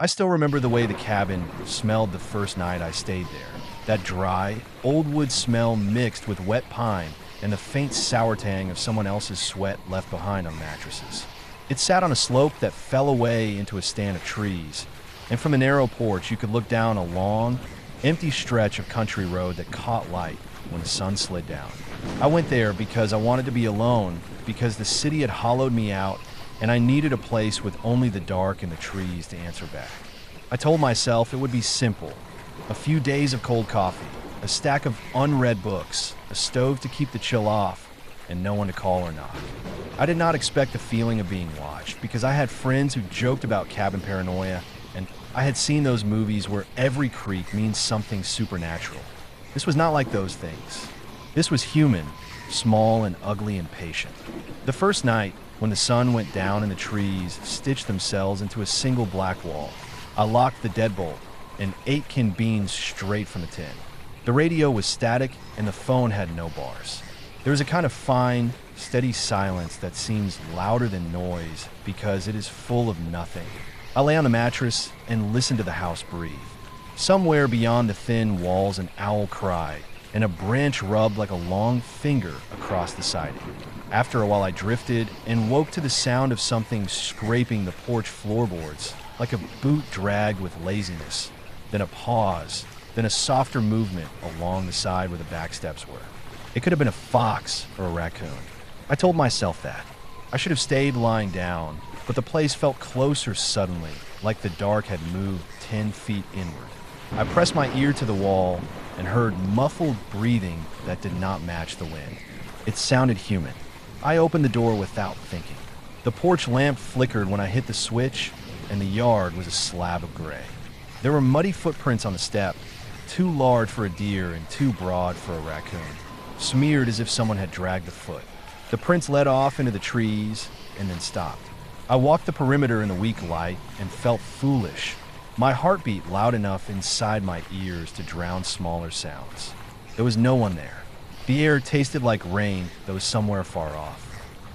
I still remember the way the cabin smelled the first night I stayed there. That dry, old wood smell mixed with wet pine and the faint sour tang of someone else's sweat left behind on mattresses. It sat on a slope that fell away into a stand of trees, and from the narrow porch you could look down a long, empty stretch of country road that caught light when the sun slid down. I went there because I wanted to be alone, because the city had hollowed me out and I needed a place with only the dark and the trees to answer back. I told myself it would be simple. A few days of cold coffee, a stack of unread books, a stove to keep the chill off, and no one to call or knock. I did not expect the feeling of being watched because I had friends who joked about cabin paranoia, and I had seen those movies where every creak means something supernatural. This was not like those things. This was human, small and ugly and patient. The first night, when the sun went down and the trees stitched themselves into a single black wall, I locked the deadbolt and ate canned beans straight from the tin. The radio was static and the phone had no bars. There was a kind of fine, steady silence that seems louder than noise because it is full of nothing. I lay on the mattress and listened to the house breathe. Somewhere beyond the thin walls an owl cried, and a branch rubbed like a long finger across the siding. After a while I drifted and woke to the sound of something scraping the porch floorboards, like a boot dragged with laziness. Then a pause, then a softer movement along the side where the back steps were. It could have been a fox or a raccoon. I told myself that. I should have stayed lying down, but the place felt closer suddenly, like the dark had moved 10 feet inward. I pressed my ear to the wall and heard muffled breathing that did not match the wind. It sounded human. I opened the door without thinking. The porch lamp flickered when I hit the switch, and the yard was a slab of gray. There were muddy footprints on the step, too large for a deer and too broad for a raccoon, smeared as if someone had dragged the foot. The prints led off into the trees and then stopped. I walked the perimeter in the weak light and felt foolish. My heart beat loud enough inside my ears to drown smaller sounds. There was no one there. The air tasted like rain that was somewhere far off.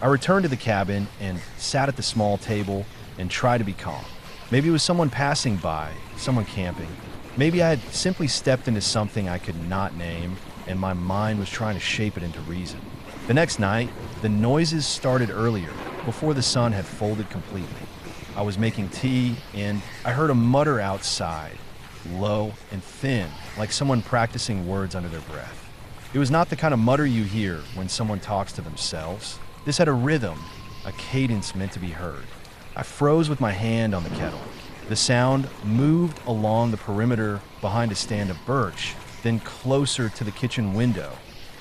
I returned to the cabin and sat at the small table and tried to be calm. Maybe it was someone passing by, someone camping. Maybe I had simply stepped into something I could not name, and my mind was trying to shape it into reason. The next night, the noises started earlier, before the sun had folded completely. I was making tea, and I heard a mutter outside, low and thin, like someone practicing words under their breath. It was not the kind of mutter you hear when someone talks to themselves. This had a rhythm, a cadence meant to be heard. I froze with my hand on the kettle. The sound moved along the perimeter behind a stand of birch, then closer to the kitchen window,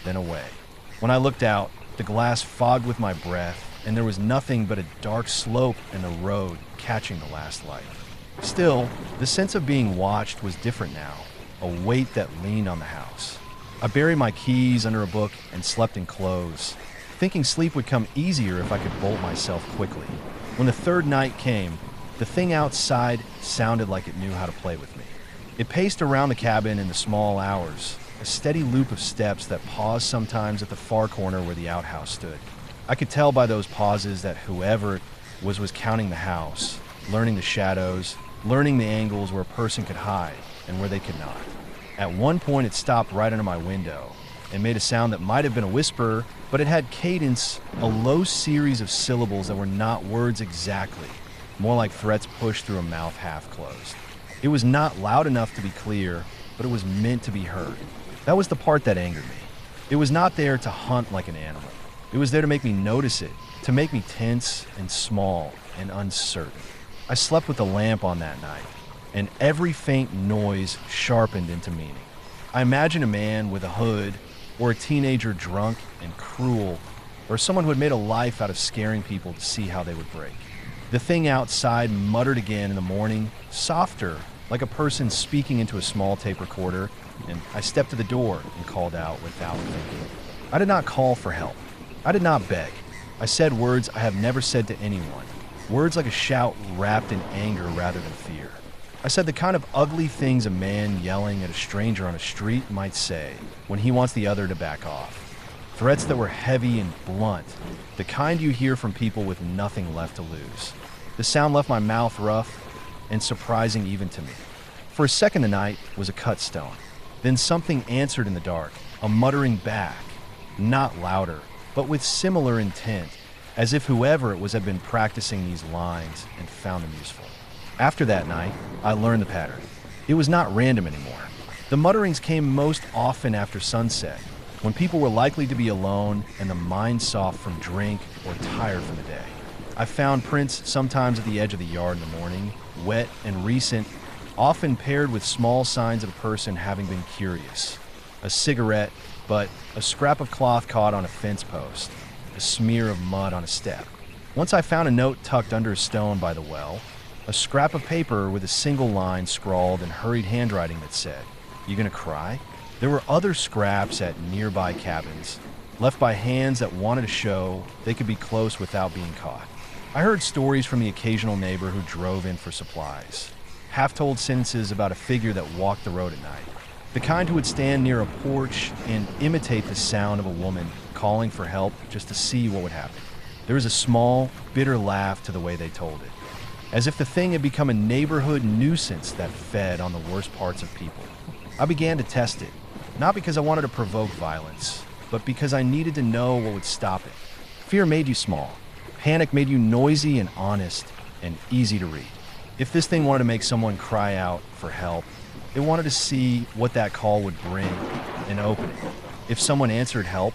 then away. When I looked out, the glass fogged with my breath, and there was nothing but a dark slope and the road catching the last light. Still, the sense of being watched was different now, a weight that leaned on the house. I buried my keys under a book and slept in clothes, thinking sleep would come easier if I could bolt myself quickly. When the third night came, the thing outside sounded like it knew how to play with me. It paced around the cabin in the small hours, a steady loop of steps that paused sometimes at the far corner where the outhouse stood. I could tell by those pauses that whoever it was counting the house, learning the shadows, learning the angles where a person could hide and where they could not. At one point it stopped right under my window and made a sound that might have been a whisper, but it had cadence, a low series of syllables that were not words exactly, more like threats pushed through a mouth half closed. It was not loud enough to be clear, but it was meant to be heard. That was the part that angered me. It was not there to hunt like an animal. It was there to make me notice it, to make me tense and small and uncertain. I slept with the lamp on that night, and every faint noise sharpened into meaning. I imagined a man with a hood, or a teenager drunk and cruel, or someone who had made a life out of scaring people to see how they would break. The thing outside muttered again in the morning, softer, like a person speaking into a small tape recorder, and I stepped to the door and called out without thinking. I did not call for help. I did not beg. I said words I have never said to anyone, words like a shout wrapped in anger rather than fear. I said the kind of ugly things a man yelling at a stranger on a street might say when he wants the other to back off. Threats that were heavy and blunt, the kind you hear from people with nothing left to lose. The sound left my mouth rough, and surprising even to me. For a second the night was a cut stone. Then something answered in the dark, a muttering back, not louder, but with similar intent, as if whoever it was had been practicing these lines and found them useful. After that night, I learned the pattern. It was not random anymore. The mutterings came most often after sunset, when people were likely to be alone and the mind soft from drink or tired from the day. I found prints sometimes at the edge of the yard in the morning, wet and recent, often paired with small signs of a person having been curious. A cigarette, but a scrap of cloth caught on a fence post, a smear of mud on a step. Once I found a note tucked under a stone by the well, a scrap of paper with a single line scrawled in hurried handwriting that said, "You gonna cry?" There were other scraps at nearby cabins, left by hands that wanted to show they could be close without being caught. I heard stories from the occasional neighbor who drove in for supplies, half-told sentences about a figure that walked the road at night, the kind who would stand near a porch and imitate the sound of a woman calling for help just to see what would happen. There was a small, bitter laugh to the way they told it, as if the thing had become a neighborhood nuisance that fed on the worst parts of people. I began to test it, not because I wanted to provoke violence, but because I needed to know what would stop it. Fear made you small. Panic made you noisy and honest and easy to read. If this thing wanted to make someone cry out for help, it wanted to see what that call would bring and open it. If someone answered help,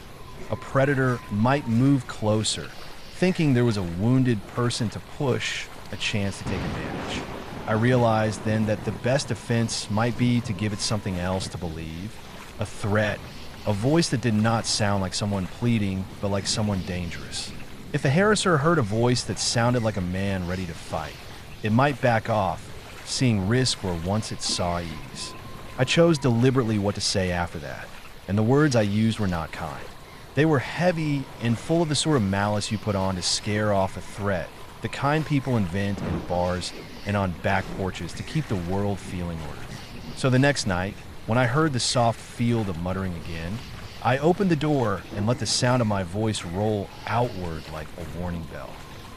a predator might move closer, thinking there was a wounded person to push a chance to take advantage. I realized then that the best defense might be to give it something else to believe, a threat, a voice that did not sound like someone pleading, but like someone dangerous. If a harasser heard a voice that sounded like a man ready to fight, it might back off, seeing risk where once it saw ease. I chose deliberately what to say after that, and the words I used were not kind. They were heavy and full of the sort of malice you put on to scare off a threat, the kind people invent in bars and on back porches to keep the world feeling ordered. So the next night, when I heard the soft field of muttering again, I opened the door and let the sound of my voice roll outward like a warning bell.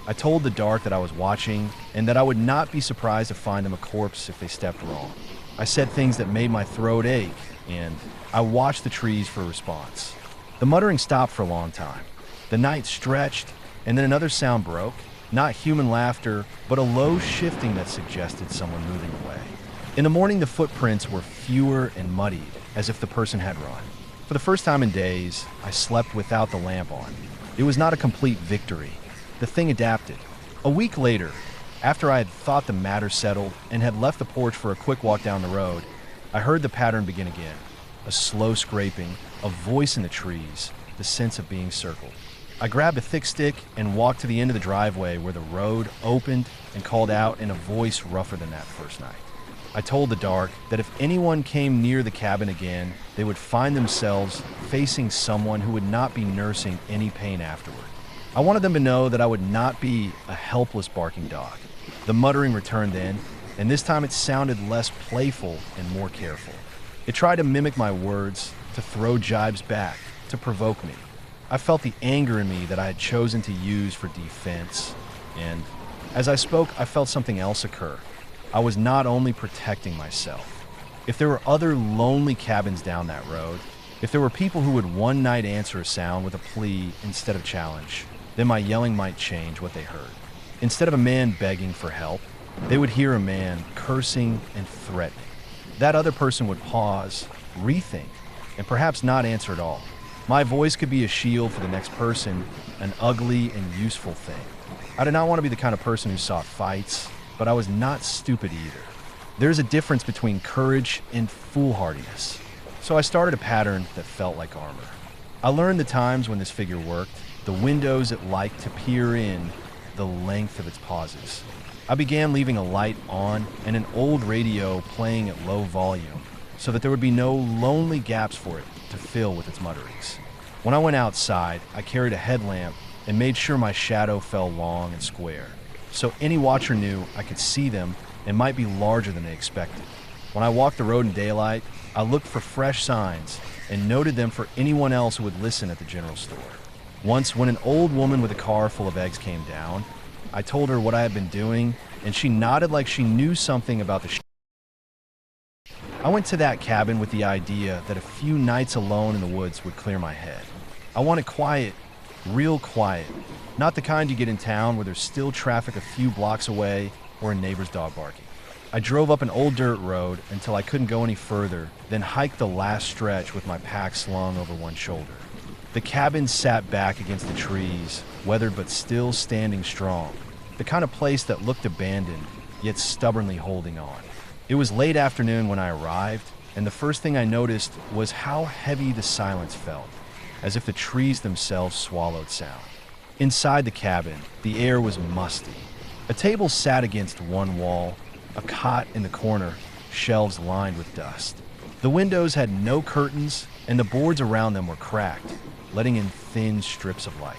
I told the dark that I was watching and that I would not be surprised to find them a corpse if they stepped wrong. I said things that made my throat ache, and I watched the trees for a response. The muttering stopped for a long time. The night stretched, and then another sound broke, not human laughter, but a low shifting that suggested someone moving away. In the morning, the footprints were fewer and muddied, as if the person had run. For the first time in days, I slept without the lamp on. It was not a complete victory. The thing adapted. A week later, after I had thought the matter settled and had left the porch for a quick walk down the road, I heard the pattern begin again. A slow scraping, a voice in the trees, the sense of being circled. I grabbed a thick stick and walked to the end of the driveway where the road opened and called out in a voice rougher than that first night. I told the dark that if anyone came near the cabin again, they would find themselves facing someone who would not be nursing any pain afterward. I wanted them to know that I would not be a helpless barking dog. The muttering returned then, and this time it sounded less playful and more careful. It tried to mimic my words, to throw jibes back, to provoke me. I felt the anger in me that I had chosen to use for defense, and as I spoke, I felt something else occur. I was not only protecting myself. If there were other lonely cabins down that road, if there were people who would one night answer a sound with a plea instead of challenge, then my yelling might change what they heard. Instead of a man begging for help, they would hear a man cursing and threatening. That other person would pause, rethink, and perhaps not answer at all. My voice could be a shield for the next person, an ugly and useful thing. I did not want to be the kind of person who sought fights, but I was not stupid either. There's a difference between courage and foolhardiness. So I started a pattern that felt like armor. I learned the times when this figure worked, the windows it liked to peer in, the length of its pauses. I began leaving a light on and an old radio playing at low volume so that there would be no lonely gaps for it to fill with its mutterings. When I went outside, I carried a headlamp and made sure my shadow fell long and square, so any watcher knew I could see them and might be larger than they expected. When I walked the road in daylight, I looked for fresh signs and noted them for anyone else who would listen at the general store. Once, when an old woman with a car full of eggs came down, I told her what I had been doing and she nodded like she knew something about the I went to that cabin with the idea that a few nights alone in the woods would clear my head. I wanted quiet, real quiet, not the kind you get in town where there's still traffic a few blocks away or a neighbor's dog barking. I drove up an old dirt road until I couldn't go any further, then hiked the last stretch with my pack slung over one shoulder. The cabin sat back against the trees, weathered but still standing strong, the kind of place that looked abandoned, yet stubbornly holding on. It was late afternoon when I arrived, and the first thing I noticed was how heavy the silence felt, as if the trees themselves swallowed sound. Inside the cabin, the air was musty. A table sat against one wall, a cot in the corner, shelves lined with dust. The windows had no curtains, and the boards around them were cracked, letting in thin strips of light.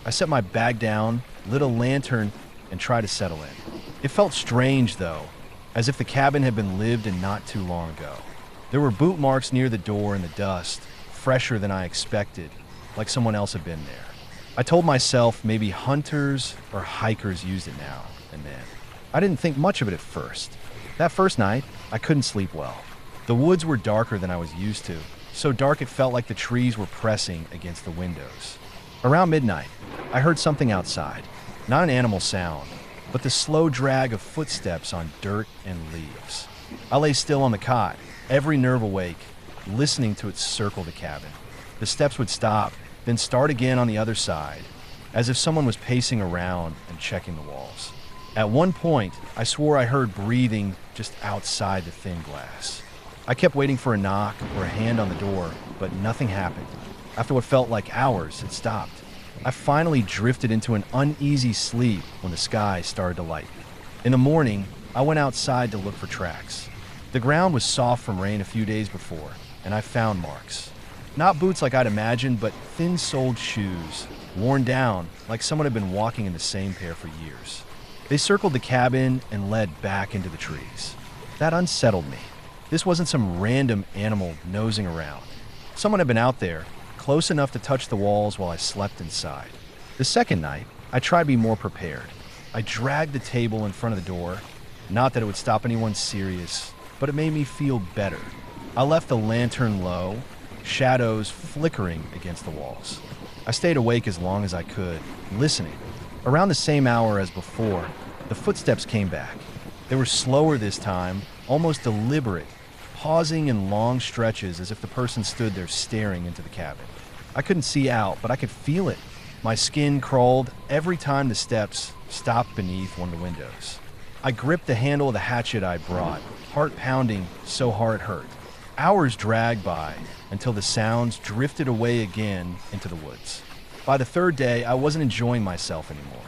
I set my bag down, lit a lantern, and tried to settle in. It felt strange, though, as if the cabin had been lived in not too long ago. There were boot marks near the door in the dust, fresher than I expected, like someone else had been there. I told myself maybe hunters or hikers used it now and then. I didn't think much of it at first. That first night, I couldn't sleep well. The woods were darker than I was used to, so dark it felt like the trees were pressing against the windows. Around midnight, I heard something outside. Not an animal sound, but the slow drag of footsteps on dirt and leaves. I lay still on the cot, every nerve awake, listening to it circle the cabin. The steps would stop, then start again on the other side, as if someone was pacing around and checking the walls. At one point, I swore I heard breathing just outside the thin glass. I kept waiting for a knock or a hand on the door, but nothing happened. After what felt like hours, it stopped. I finally drifted into an uneasy sleep when the sky started to lighten. In the morning, I went outside to look for tracks. The ground was soft from rain a few days before, and I found marks. Not boots like I'd imagined, but thin-soled shoes, worn down like someone had been walking in the same pair for years. They circled the cabin and led back into the trees. That unsettled me. This wasn't some random animal nosing around. Someone had been out there, close enough to touch the walls while I slept inside. The second night, I tried to be more prepared. I dragged the table in front of the door. Not that it would stop anyone serious, but it made me feel better. I left the lantern low, shadows flickering against the walls. I stayed awake as long as I could, listening. Around the same hour as before, the footsteps came back. They were slower this time, almost deliberate, pausing in long stretches as if the person stood there staring into the cabin. I couldn't see out, but I could feel it. My skin crawled every time the steps stopped beneath one of the windows. I gripped the handle of the hatchet I brought, heart pounding so hard it hurt. Hours dragged by until the sounds drifted away again into the woods. By the third day, I wasn't enjoying myself anymore.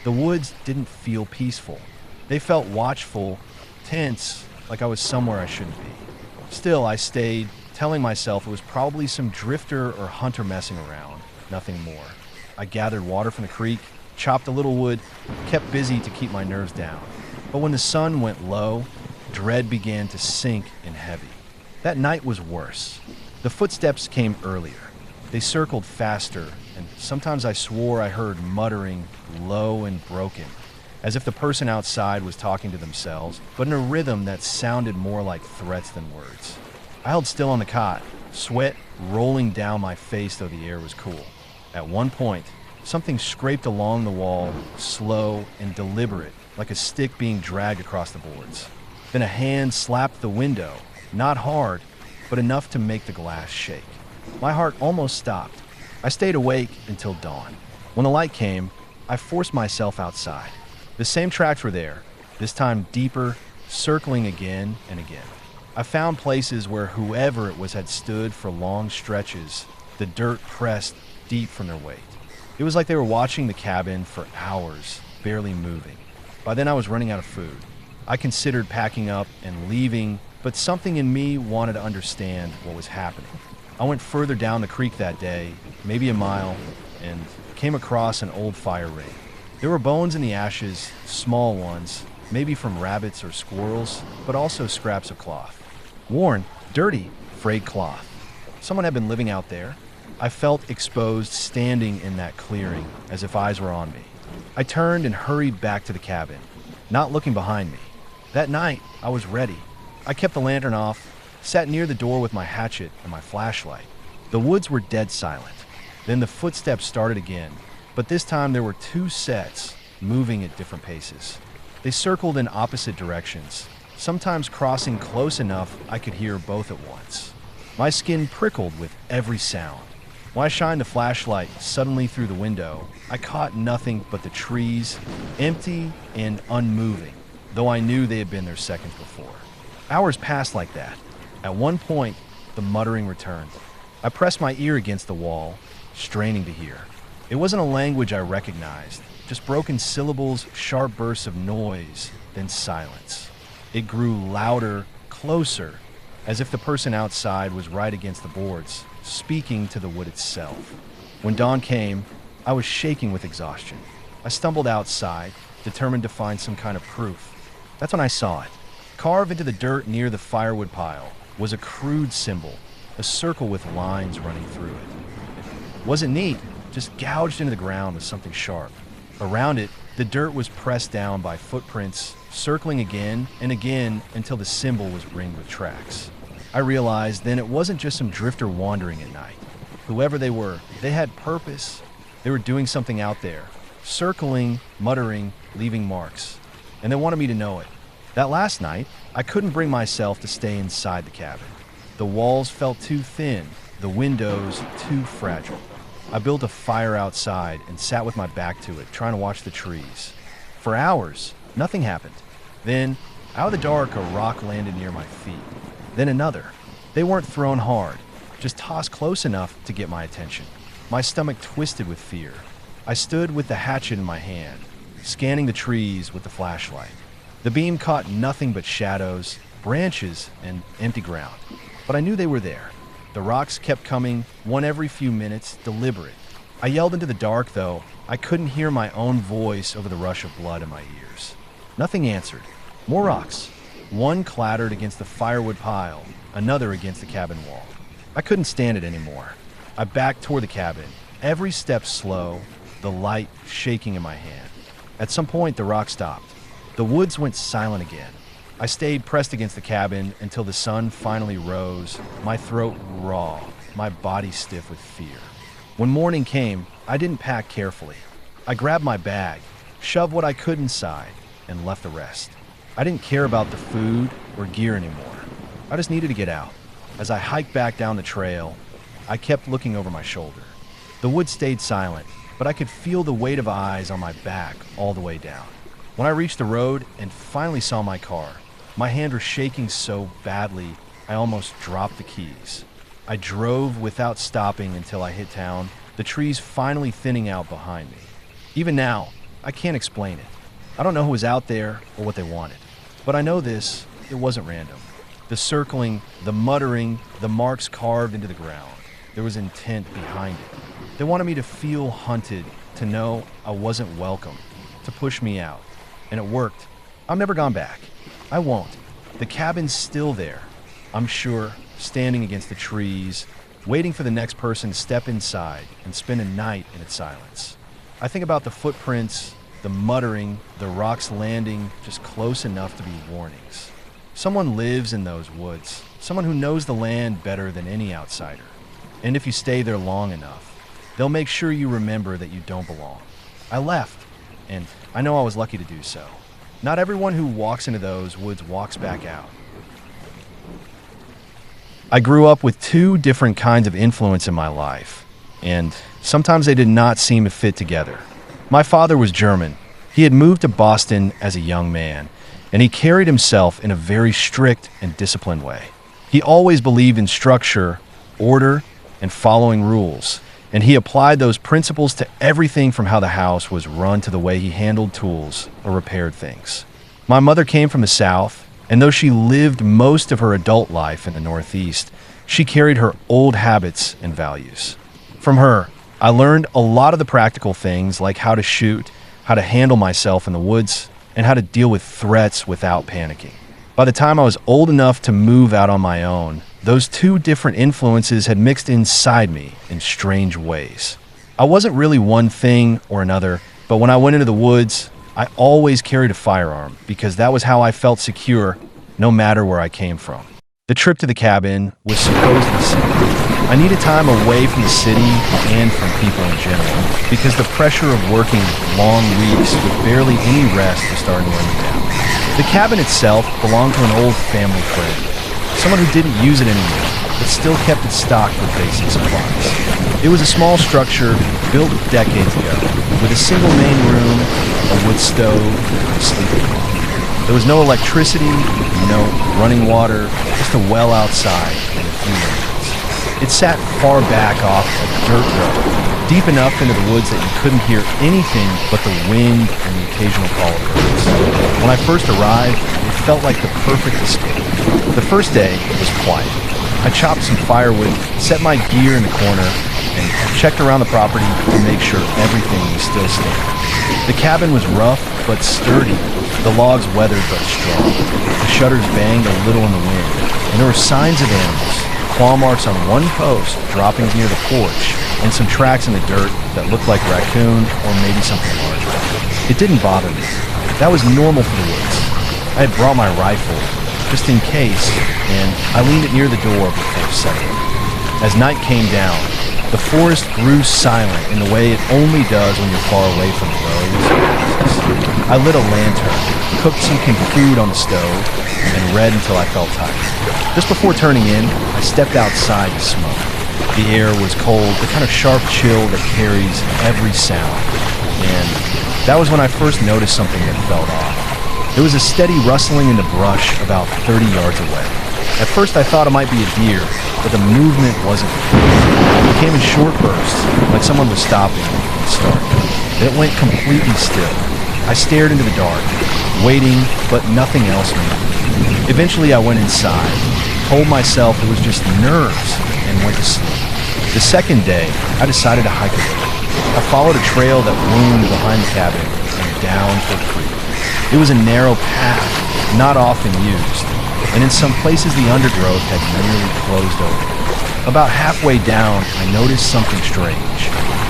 The woods didn't feel peaceful. They felt watchful, tense, like I was somewhere I shouldn't be. Still, I stayed, telling myself it was probably some drifter or hunter messing around, nothing more. I gathered water from the creek, chopped a little wood, kept busy to keep my nerves down. But when the sun went low, dread began to sink in heavy. That night was worse. The footsteps came earlier. They circled faster, and sometimes I swore I heard muttering, low and broken, as if the person outside was talking to themselves, but in a rhythm that sounded more like threats than words. I held still on the cot, sweat rolling down my face though the air was cool. At one point, something scraped along the wall, slow and deliberate, like a stick being dragged across the boards. Then a hand slapped the window, not hard, but enough to make the glass shake. My heart almost stopped. I stayed awake until dawn. When the light came, I forced myself outside. The same tracks were there, this time deeper, circling again and again. I found places where whoever it was had stood for long stretches, the dirt pressed deep from their weight. It was like they were watching the cabin for hours, barely moving. By then I was running out of food. I considered packing up and leaving, but something in me wanted to understand what was happening. I went further down the creek that day, maybe a mile, and came across an old fire ring. There were bones in the ashes, small ones, maybe from rabbits or squirrels, but also scraps of cloth. Worn, dirty, frayed cloth. Someone had been living out there. I felt exposed standing in that clearing, as if eyes were on me. I turned and hurried back to the cabin. not looking behind me. That night, I was ready. I kept the lantern off, sat near the door with my hatchet and my flashlight. The woods were dead silent. Then the footsteps started again, but this time there were two sets, moving at different paces. They circled in opposite directions, sometimes crossing close enough I could hear both at once. My skin prickled with every sound. When I shined the flashlight suddenly through the window, I caught nothing but the trees, empty and unmoving, though I knew they had been there seconds before. Hours passed like that. At one point, the muttering returned. I pressed my ear against the wall, straining to hear. It wasn't a language I recognized, just broken syllables, sharp bursts of noise, then silence. It grew louder, closer, as if the person outside was right against the boards, speaking to the wood itself. When dawn came, I was shaking with exhaustion. I stumbled outside, determined to find some kind of proof. That's when I saw it. Carved into the dirt near the firewood pile was a crude symbol, a circle with lines running through it. It wasn't neat, just gouged into the ground with something sharp. Around it, the dirt was pressed down by footprints, circling again and again until the symbol was ringed with tracks. I realized then it wasn't just some drifter wandering at night. Whoever they were, they had purpose. They were doing something out there, circling, muttering, leaving marks. And they wanted me to know it. That last night, I couldn't bring myself to stay inside the cabin. The walls felt too thin, the windows too fragile. I built a fire outside and sat with my back to it, trying to watch the trees. For hours, nothing happened. Then, out of the dark, a rock landed near my feet. Then another. They weren't thrown hard, just tossed close enough to get my attention. My stomach twisted with fear. I stood with the hatchet in my hand, scanning the trees with the flashlight. The beam caught nothing but shadows, branches, and empty ground. But I knew they were there. The rocks kept coming, one every few minutes, deliberate. I yelled into the dark, though. I couldn't hear my own voice over the rush of blood in my ears. Nothing answered. More rocks. One clattered against the firewood pile, another against the cabin wall. I couldn't stand it anymore. I backed toward the cabin, every step slow, the light shaking in my hand. At some point, the rock stopped. The woods went silent again. I stayed pressed against the cabin until the sun finally rose, my throat raw, my body stiff with fear. When morning came, I didn't pack carefully. I grabbed my bag, shoved what I could inside, and left the rest. I didn't care about the food or gear anymore. I just needed to get out. As I hiked back down the trail, I kept looking over my shoulder. The woods stayed silent, but I could feel the weight of eyes on my back all the way down. When I reached the road and finally saw my car, my hand was shaking so badly I almost dropped the keys. I drove without stopping until I hit town, the trees finally thinning out behind me. Even now, I can't explain it. I don't know who was out there or what they wanted. But I know this, it wasn't random. The circling, the muttering, the marks carved into the ground. There was intent behind it. They wanted me to feel hunted, to know I wasn't welcome, to push me out. And it worked. I've never gone back. I won't. The cabin's still there. I'm sure, standing against the trees, waiting for the next person to step inside and spend a night in its silence. I think about the footprints, the muttering, the rocks landing just close enough to be warnings. Someone lives in those woods, someone who knows the land better than any outsider. And if you stay there long enough, they'll make sure you remember that you don't belong. I left, and I know I was lucky to do so. Not everyone who walks into those woods walks back out. I grew up with two different kinds of influence in my life, and sometimes they did not seem to fit together. My father was German. He had moved to Boston as a young man, and he carried himself in a very strict and disciplined way. He always believed in structure, order, and following rules, and he applied those principles to everything from how the house was run to the way he handled tools or repaired things. My mother came from the South, and though she lived most of her adult life in the Northeast, she carried her old habits and values. From her, I learned a lot of the practical things like how to shoot, how to handle myself in the woods, and how to deal with threats without panicking. By the time I was old enough to move out on my own, those two different influences had mixed inside me in strange ways. I wasn't really one thing or another, but when I went into the woods, I always carried a firearm because that was how I felt secure no matter where I came from. The trip to the cabin was supposedly simple. I needed time away from the city and from people in general because the pressure of working long weeks with barely any rest was starting to wear me down. The cabin itself belonged to an old family friend, someone who didn't use it anymore, but still kept it stocked with basic supplies. It was a small structure built decades ago, with a single main room, a wood stove, and a sleeping car. There was no electricity, no running water, just a well outside and a few windows. It sat far back off a dirt road, deep enough into the woods that you couldn't hear anything but the wind and the occasional call of birds. When I first arrived, it felt like the perfect escape. The first day was quiet. I chopped some firewood, set my gear in the corner, and checked around the property to make sure everything was still standing. The cabin was rough but sturdy, the logs weathered but strong. The shutters banged a little in the wind, and there were signs of animals, claw marks on one post, droppings near the porch, and some tracks in the dirt that looked like raccoon or maybe something larger. It didn't bother me. That was normal for the woods. I had brought my rifle, just in case, and I leaned it near the door before settling. As night came down, the forest grew silent in the way it only does when you're far away from the roads. I lit a lantern, cooked some food on the stove, and read until I felt tired. Just before turning in, I stepped outside to smoke. The air was cold, the kind of sharp chill that carries every sound. And that was when I first noticed something that felt off. There was a steady rustling in the brush about 30 yards away. At first I thought it might be a deer, but the movement wasn't clear. It came in short bursts, like someone was stopping and starting. Then it went completely still. I stared into the dark, waiting, but nothing else moved. Eventually I went inside, told myself it was just nerves, and went to sleep. The second day, I decided to hike a little. I followed a trail that wound behind the cabin and down to the creek. It was a narrow path, not often used, and in some places the undergrowth had nearly closed over. About halfway down, I noticed something strange.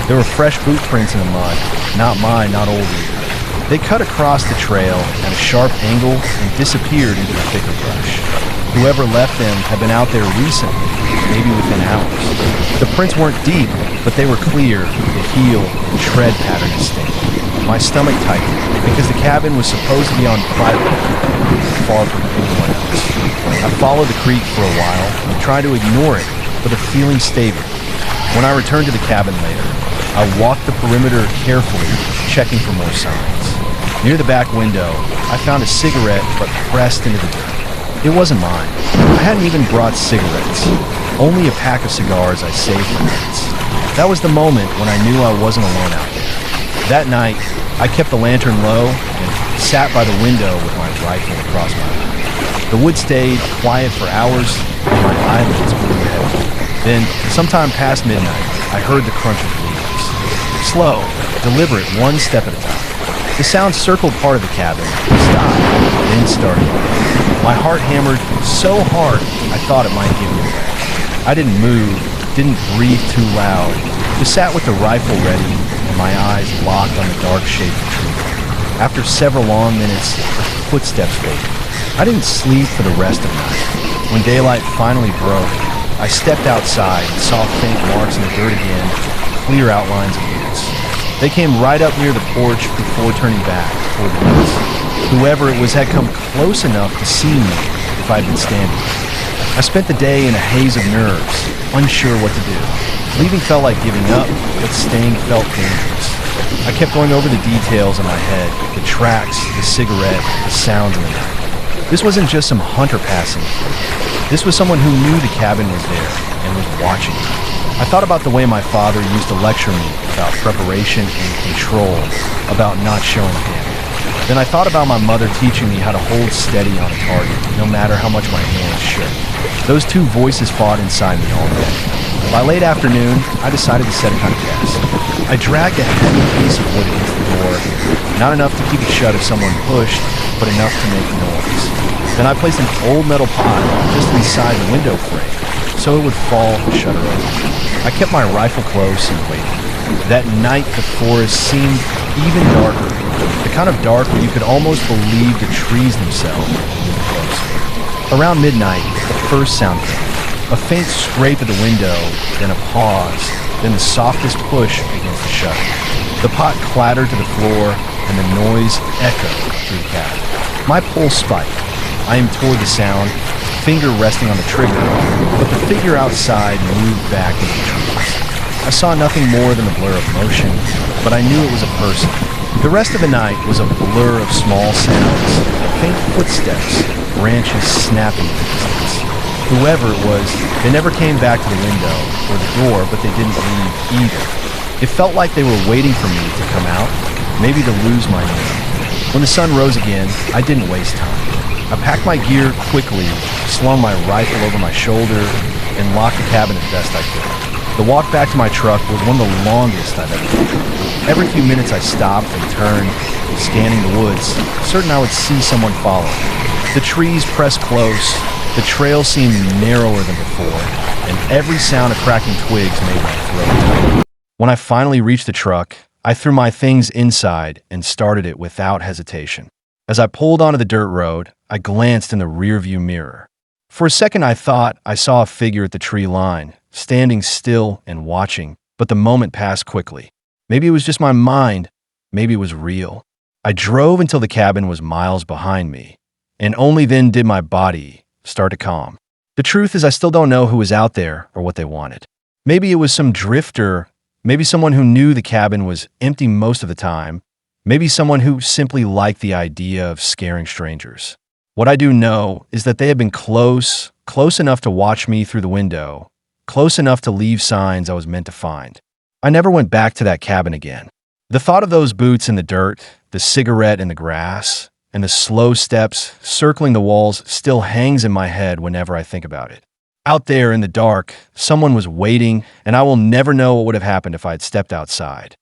There were fresh boot prints in the mud, not mine, not old either. They cut across the trail at a sharp angle and disappeared into the thicker brush. Whoever left them had been out there recently, maybe within hours. The prints weren't deep, but they were clear, the heel and tread pattern distinct. My stomach tightened, because the cabin was supposed to be on private land, far from anyone else. I followed the creek for a while, and tried to ignore it, but the feeling stayed with me. When I returned to the cabin later, I walked the perimeter carefully, checking for more signs. Near the back window, I found a cigarette, but pressed into the dirt. It wasn't mine. I hadn't even brought cigarettes, only a pack of cigars I saved for nights. That was the moment when I knew I wasn't alone out there. That night, I kept the lantern low and sat by the window with my rifle across my eye. The woods stayed quiet for hours, and my eyelids grew heavy. Then, sometime past midnight, I heard the crunch of leaves. Slow, deliberate, one step at a time. The sound circled part of the cabin, stopped, then started again. My heart hammered so hard, I thought it might give me away. I didn't move, didn't breathe too loud, just sat with the rifle ready and my eyes locked on the dark shape of the tree. After several long minutes, footsteps faded. I didn't sleep for the rest of the night. When daylight finally broke, I stepped outside and saw faint marks in the dirt again, clear outlines of boots. They came right up near the porch before turning back toward the woods. Whoever it was had come close enough to see me if I'd been standing. I spent the day in a haze of nerves, unsure what to do. Leaving felt like giving up, but staying felt dangerous. I kept going over the details in my head, the tracks, the cigarette, the sounds in the night. This wasn't just some hunter passing through. This was someone who knew the cabin was there and was watching me. I thought about the way my father used to lecture me about preparation and control, about not showing panic. Then I thought about my mother teaching me how to hold steady on a target, no matter how much my hands shook. Those two voices fought inside me all day. By late afternoon, I decided to set a kind of test. I dragged a heavy piece of wood against the door, not enough to keep it shut if someone pushed, but enough to make noise. Then I placed an old metal pot just inside the window frame. so it would fall shut her open. I kept my rifle close and waited. That night, the forest seemed even darker, the kind of dark where you could almost believe the trees themselves moved closer. Around midnight, the first sound came. A faint scrape at the window, then a pause, then the softest push against the shutter. The pot clattered to the floor, and the noise echoed through the cabin. My pulse spiked. I aimed toward the sound, finger resting on the trigger, but the figure outside moved back into the trees. I saw nothing more than the blur of motion, but I knew it was a person. The rest of the night was a blur of small sounds, faint footsteps, branches snapping in the distance. Whoever it was, they never came back to the window or the door, but they didn't leave either. It felt like they were waiting for me to come out, maybe to lose my name. When the sun rose again, I didn't waste time. I packed my gear quickly, slung my rifle over my shoulder, and locked the cabin as best I could. The walk back to my truck was one of the longest I've ever taken. Every few minutes I stopped and turned, scanning the woods, certain I would see someone follow. The trees pressed close, the trail seemed narrower than before, and every sound of cracking twigs made my throat tight. When I finally reached the truck, I threw my things inside and started it without hesitation. As I pulled onto the dirt road, I glanced in the rearview mirror. For a second I thought I saw a figure at the tree line, standing still and watching, but the moment passed quickly. Maybe it was just my mind, maybe it was real. I drove until the cabin was miles behind me, and only then did my body start to calm. The truth is I still don't know who was out there or what they wanted. Maybe it was some drifter, maybe someone who knew the cabin was empty most of the time, maybe someone who simply liked the idea of scaring strangers. What I do know is that they had been close enough to watch me through the window, close enough to leave signs I was meant to find. I never went back to that cabin again. The thought of those boots in the dirt, the cigarette in the grass, and the slow steps circling the walls still hangs in my head whenever I think about it. Out there in the dark, someone was waiting, and I will never know what would have happened if I had stepped outside.